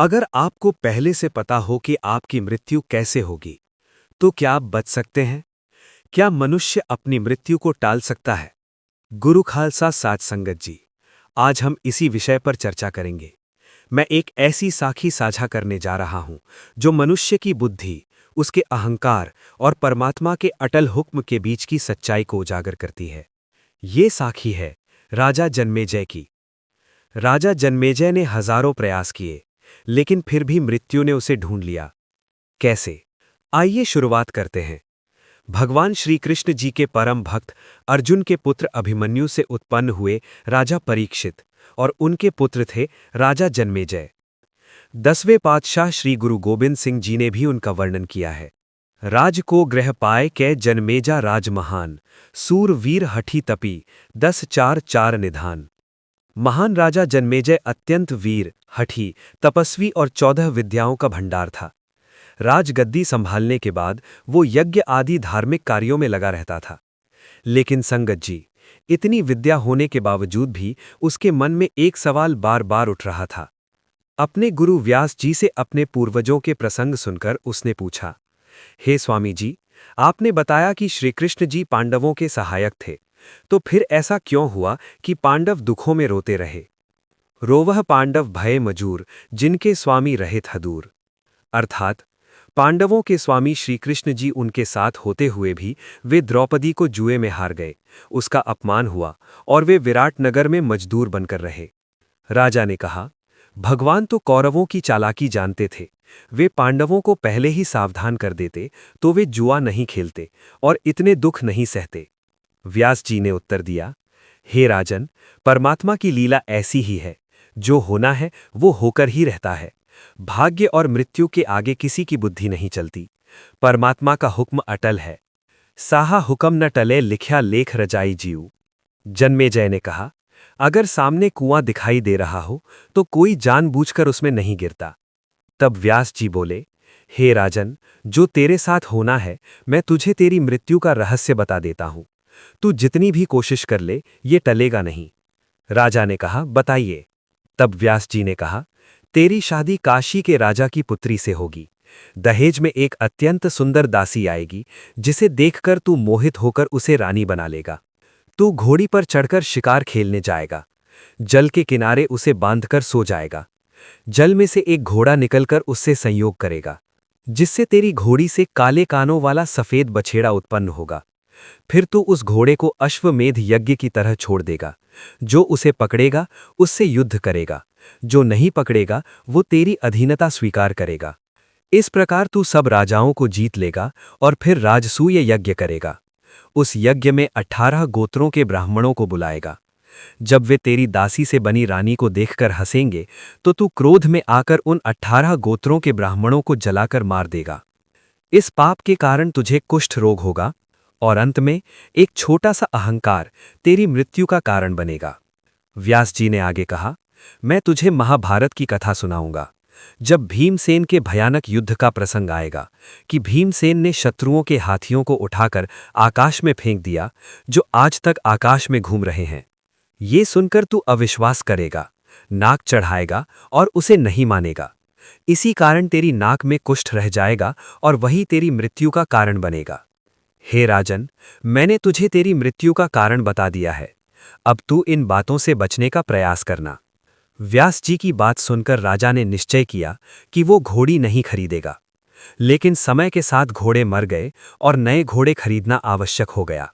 अगर आपको पहले से पता हो कि आपकी मृत्यु कैसे होगी, तो क्या आप बच सकते हैं? क्या मनुष्य अपनी मृत्यु को टाल सकता है? गुरु खालसा साध संगत जी, आज हम इसी विषय पर चर्चा करेंगे। मैं एक ऐसी साखी साझा करने जा रहा हूं जो मनुष्य की बुद्धि, उसके अहंकार और परमात्मा के अटल हुक्म के बीच की सच्चाई को उजागर करती है। ये साखी है राजा जन्मेजय की। राजा जन्मेजय ने हजारों प्रयास किए, लेकिन फिर भी मृत्यु ने उसे ढूंढ लिया। कैसे? आइए शुरुआत करते हैं। भगवान श्री कृष्ण जी के परम भक्त अर्जुन के पुत्र अभिमन्यु से उत्पन्न हुए राजा परीक्षित और उनके पुत्र थे राजा जन्मेजय। 10वें पातशाह श्री गुरु गोबिंद सिंह जी ने भी उनका वर्णन किया है। राज को ग्रह पाए कै जन्मेजा राज महान, सूर वीर हठी तपी, 10 4 4 निधान। महान राजा जन्मेजय अत्यंत वीर, हठी, तपस्वी और 14 विद्याओं का भंडार था। राजगद्दी संभालने के बाद वो यज्ञ आदि धार्मिक कार्यों में लगा रहता था। लेकिन संगत जी, इतनी विद्या होने के बावजूद भी उसके मन में एक सवाल बार बार उठ रहा था। अपने गुरु व्यास जी से अपने पूर्वजों के प्रसंग सुनकर उसने पूछा, हे स्वामी जी, आपने बताया कि श्री कृष्ण जी पांडवों के सहायक थे, तो फिर ऐसा क्यों हुआ कि पांडव दुखों में रोते रहे? रोवह पांडव भय मजूर, जिनके स्वामी रहे हदूर। अर्थात पांडवों के स्वामी श्री कृष्ण जी उनके साथ होते हुए भी वे द्रौपदी को जुए में हार गए, उसका अपमान हुआ और वे विराट नगर में मजदूर बनकर रहे। राजा ने कहा, भगवान तो कौरवों की चालाकी जानते थे, वे पांडवों को पहले ही सावधान कर देते तो वे जुआ नहीं खेलते और इतने दुख नहीं सहते। व्यास जी ने उत्तर दिया, हे राजन, परमात्मा की लीला ऐसी ही है, जो होना है वो होकर ही रहता है। भाग्य और मृत्यु के आगे किसी की बुद्धि नहीं चलती। परमात्मा का हुक्म अटल है। साहा हुक्म न टले, लिख्या लेख रजाई जीव। जन्मेजय ने कहा, अगर सामने कुआं दिखाई दे रहा हो तो कोई जानबूझकर उसमें नहीं गिरता। तब व्यास जी बोले, हे राजन, जो तेरे साथ होना है, मैं तुझे तेरी मृत्यु का रहस्य बता देता हूं। तू जितनी भी कोशिश कर ले, ये टलेगा नहीं। राजा ने कहा, बताइए। तब व्यास जी ने कहा, तेरी शादी काशी के राजा की पुत्री से होगी। दहेज में एक अत्यंत सुंदर दासी आएगी, जिसे देखकर तू मोहित होकर उसे रानी बना लेगा। तू घोड़ी पर चढ़कर शिकार खेलने जाएगा। जल के किनारे उसे बांधकर सो जाएगा। जल में से एक घोड़ा निकलकर उससे संयोग करेगा, जिससे तेरी घोड़ी से काले कानों वाला सफेद बछेड़ा उत्पन्न होगा। फिर तू उस घोड़े को अश्वमेध यज्ञ की तरह छोड़ देगा। जो उसे पकड़ेगा उससे युद्ध करेगा, जो नहीं पकड़ेगा वो तेरी अधीनता स्वीकार करेगा। इस प्रकार तू सब राजाओं को जीत लेगा और फिर राजसूय यज्ञ करेगा। उस यज्ञ में 18 गोत्रों के ब्राह्मणों को बुलाएगा। जब वे तेरी दासी से बनी रानी को देखकर हंसेंगे तो तू क्रोध में आकर उन 18 गोत्रों के ब्राह्मणों को जलाकर मार देगा। इस पाप के कारण तुझे कुष्ठ रोग होगा और अंत में एक छोटा सा अहंकार तेरी मृत्यु का कारण बनेगा। व्यास जी ने आगे कहा, मैं तुझे महाभारत की कथा सुनाऊंगा। जब भीमसेन के भयानक युद्ध का प्रसंग आएगा कि भीमसेन ने शत्रुओं के हाथियों को उठाकर आकाश में फेंक दिया, जो आज तक आकाश में घूम रहे हैं। ये सुनकर तू अविश्वास करेगा, नाक चढ़ाएगा और उसे नहीं मानेगा। इसी कारण तेरी नाक में कुष्ठ रह जाएगा और वही तेरी मृत्यु का कारण बनेगा। हे राजन, मैंने तुझे तेरी मृत्यु का कारण बता दिया है। अब तू इन बातों से बचने का प्रयास करना। व्यास जी की बात सुनकर राजा ने निश्चय किया कि वो घोड़ी नहीं खरीदेगा। लेकिन समय के साथ घोड़े मर गए और नए घोड़े खरीदना आवश्यक हो गया।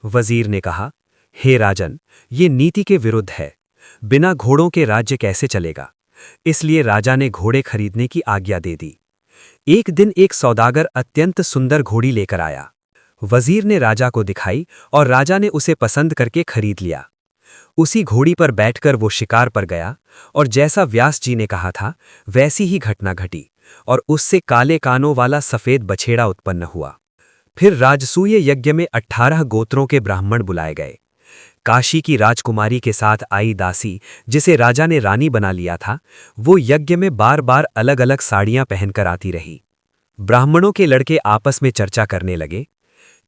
वजीर ने कहा, हे राजन, ये नीति के विरुद्ध है। बिना घोड़ों के राज्य कैसे चलेगा? इसलिए राजा ने घोड़े खरीदने की आज्ञा दे दी। एक दिन एक सौदागर अत्यंत सुंदर घोड़ी लेकर आया। वजीर ने राजा को दिखाई और राजा ने उसे पसंद करके खरीद लिया। उसी घोड़ी पर बैठकर वो शिकार पर गया और जैसा व्यास जी ने कहा था वैसी ही घटना घटी और उससे काले कानों वाला सफेद बछेड़ा उत्पन्न हुआ। फिर राजसूय यज्ञ में 18 गोत्रों के ब्राह्मण बुलाए गए। काशी की राजकुमारी के साथ आई दासी, जिसे राजा ने रानी बना लिया था, वो यज्ञ में बार बार अलग अलग साड़ियां पहनकर आती रही। ब्राह्मणों के लड़के आपस में चर्चा करने लगे,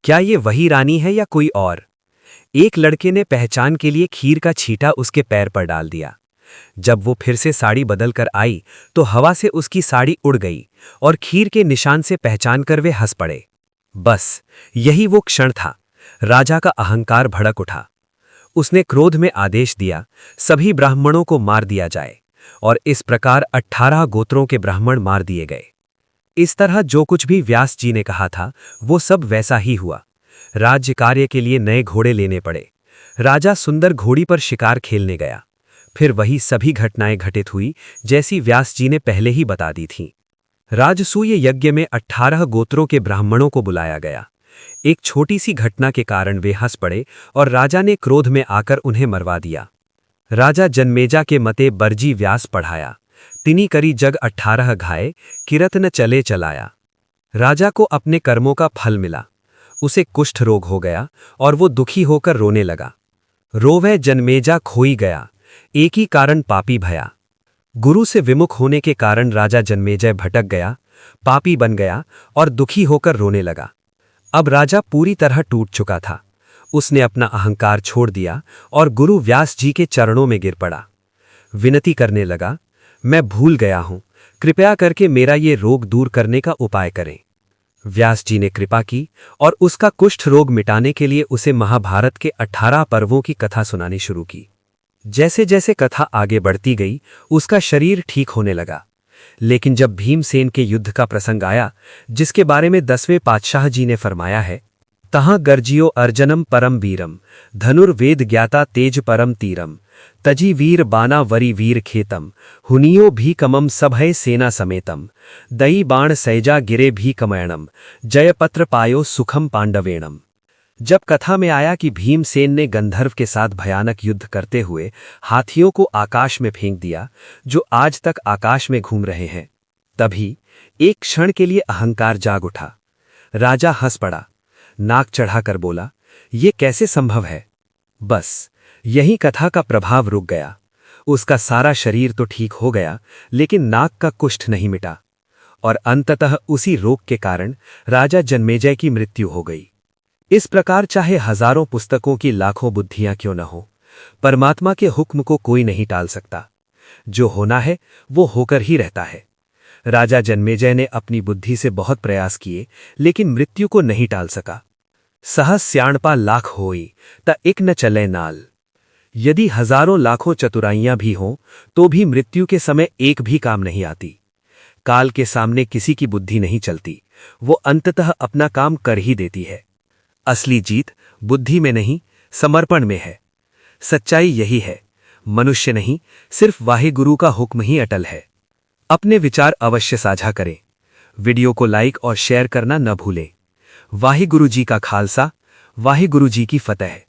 क्या ये वही रानी है या कोई और? एक लड़के ने पहचान के लिए खीर का छींटा उसके पैर पर डाल दिया। जब वो फिर से साड़ी बदल कर आई तो हवा से उसकी साड़ी उड़ गई और खीर के निशान से पहचान कर वे हंस पड़े। बस यही वो क्षण था। राजा का अहंकार भड़क उठा। उसने क्रोध में आदेश दिया, सभी ब्राह्मणों को मार दिया जाए, और इस प्रकार 18 गोत्रों के ब्राह्मण मार दिए गए। इस तरह जो कुछ भी व्यास जी ने कहा था वो सब वैसा ही हुआ। राज्य कार्य के लिए नए घोड़े लेने पड़े। राजा सुंदर घोड़ी पर शिकार खेलने गया। फिर वही सभी घटनाएं घटित हुई जैसी व्यास जी ने पहले ही बता दी थीं। राजसूय यज्ञ में 18 गोत्रों के ब्राह्मणों को बुलाया गया। एक छोटी सी घटना के कारण वे हंस पड़े और राजा ने क्रोध में आकर उन्हें मरवा दिया। राजा जन्मेजा के मते बरजी व्यास पढ़ाया, तिनी करी जग 18 घाये, किरत न चले चलाया। राजा को अपने कर्मों का फल मिला। उसे कुष्ठ रोग हो गया और वो दुखी होकर रोने लगा। रोवै जन्मेजा खोई गया, एक ही कारण पापी भया। गुरु से विमुख होने के कारण राजा जन्मेजय भटक गया, पापी बन गया और दुखी होकर रोने लगा। अब राजा पूरी तरह टूट चुका था। उसने अपना अहंकार छोड़ दिया और गुरु व्यास जी के चरणों में गिर पड़ा। विनती करने लगा, मैं भूल गया हूं, कृपया करके मेरा ये रोग दूर करने का उपाय करें। व्यास जी ने कृपा की और उसका कुष्ठ रोग मिटाने के लिए उसे महाभारत के 18 पर्वों की कथा सुनानी शुरू की। जैसे जैसे कथा आगे बढ़ती गई उसका शरीर ठीक होने लगा। लेकिन जब भीमसेन के युद्ध का प्रसंग आया, जिसके बारे में 10वें पातशाह जी ने फरमाया है, तहाँ गर्जियो अर्जनम परम वीरम, धनुर्वेद ज्ञाता तेज परम तीरम, तजी वीर बाना वरी वीर खेतम, हुनियो भी कमम सभय सेना समेतम, दई बाण सैजा गिरे भी कमयणम, जयपत्र पायो सुखम पांडवेणम। जब कथा में आया कि भीमसेन ने गंधर्व के साथ भयानक युद्ध करते हुए हाथियों को आकाश में फेंक दिया, जो आज तक आकाश में घूम रहे हैं, तभी एक क्षण के लिए अहंकार जाग उठा। राजा हंस पड़ा, नाक चढ़ाकर बोला, ये कैसे संभव है। बस यही कथा का प्रभाव रुक गया। उसका सारा शरीर तो ठीक हो गया, लेकिन नाक का कुष्ठ नहीं मिटा, और अंततः उसी रोग के कारण राजा जन्मेजय की मृत्यु हो गई। इस प्रकार चाहे हजारों पुस्तकों की लाखों बुद्धियां क्यों न हो, परमात्मा के हुक्म को कोई नहीं टाल सकता। जो होना है वो होकर ही रहता है। राजा जन्मेजय ने अपनी बुद्धि से बहुत प्रयास किए, लेकिन मृत्यु को नहीं टाल सका। सहस स्याणपा लाख होई, ता एक न चले नाल। यदि हजारों लाखों चतुराइयां भी हों तो भी मृत्यु के समय एक भी काम नहीं आती। काल के सामने किसी की बुद्धि नहीं चलती, वो अंततः अपना काम कर ही देती है। असली जीत बुद्धि में नहीं, समर्पण में है। सच्चाई यही है, मनुष्य नहीं, सिर्फ वाहिगुरु का हुक्म ही अटल है। अपने विचार अवश्य साझा करें। वीडियो को लाइक और शेयर करना न भूलें। वाहिगुरु जी का खालसा, वाहिगुरु जी की फतेह।